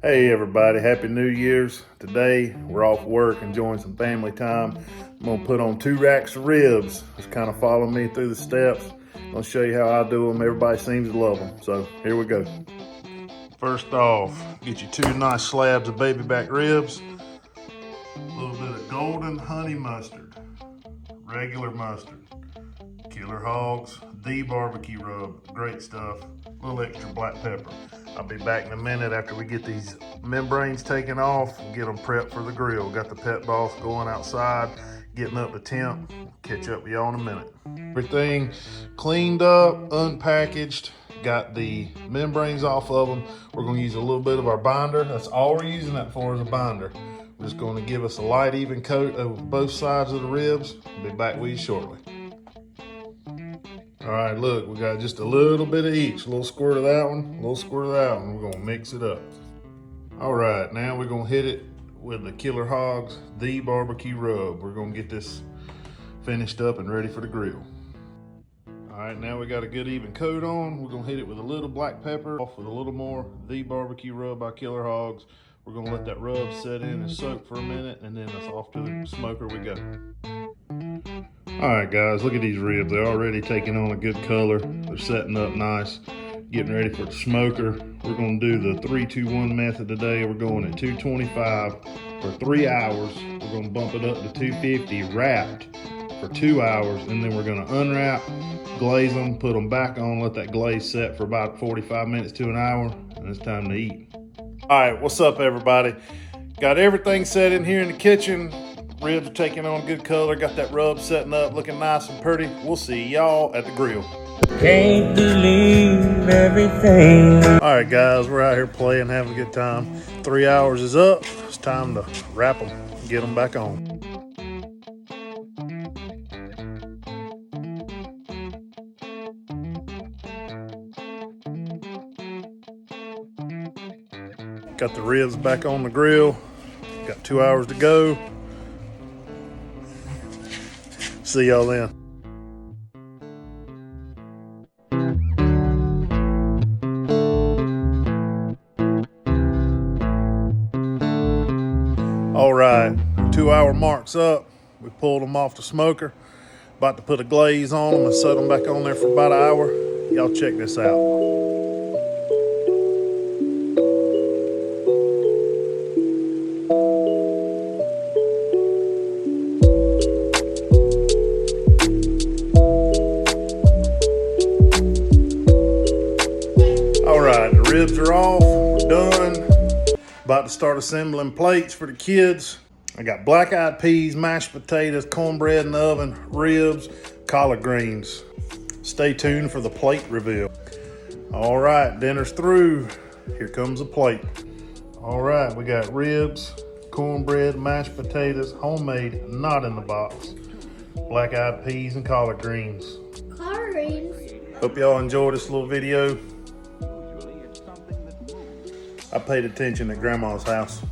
Hey everybody, Happy New Year's. Today we're off work enjoying some family time. I'm gonna put on 2 racks of ribs. Just kind of follow me through the steps. I'm gonna show you how I do them. Everybody seems to love them. So here we go. First off, get you 2 nice slabs of baby back ribs. A little bit of golden honey mustard, regular mustard, Killer Hogs, the barbecue rub, great stuff. A little extra black pepper. I'll be back in a minute after we get these membranes taken off and get them prepped for the grill. Got the pet boss going outside, getting up the temp. Catch up with y'all in a minute. Everything cleaned up, unpackaged, got the membranes off of them. We're gonna use a little bit of our binder. That's all we're using that for, is a binder. We're just gonna give us a light, even coat of both sides of the ribs. I'll be back with you shortly. All right, look, we got just a little bit of each. A little squirt of that one, a little squirt of that one. We're gonna mix it up. All right, now we're gonna hit it with the Killer Hogs, the barbecue rub. We're gonna get this finished up and ready for the grill. All right, now we got a good even coat on. We're gonna hit it with a little black pepper, off with a little more, the barbecue rub by Killer Hogs. We're gonna let that rub set in and soak for a minute, and then it's off to the smoker we go. All right, guys, look at these ribs. They're already taking on a good color. They're setting up nice, getting ready for the smoker. We're gonna do the 3-2-1 method today. We're going at 225 for 3 hours. We're gonna bump it up to 250 wrapped for 2 hours, and then we're gonna unwrap, glaze them, put them back on, let that glaze set for about 45 minutes to an hour, and it's time to eat. All right, what's up, everybody? Got everything set in here in the kitchen. Ribs are taking on good color. Got that rub setting up, looking nice and pretty. We'll see y'all at the grill. Can't believe everything. All right, guys, we're out here playing, having a good time. 3 hours is up. It's time to wrap them, get them back on. Got the ribs back on the grill. Got 2 hours to go. See y'all then. All right, 2 hour mark's up. We pulled them off the smoker. About to put a glaze on them and set them back on there for about an hour. Y'all check this out. All right, the ribs are off, we're done. About to start assembling plates for the kids. I got black-eyed peas, mashed potatoes, cornbread in the oven, ribs, collard greens. Stay tuned for the plate reveal. All right, dinner's through. Here comes the plate. All right, we got ribs, cornbread, mashed potatoes, homemade, not in the box. Black-eyed peas and collard greens. Collard greens. Hope y'all enjoyed this little video. I paid attention at Grandma's house.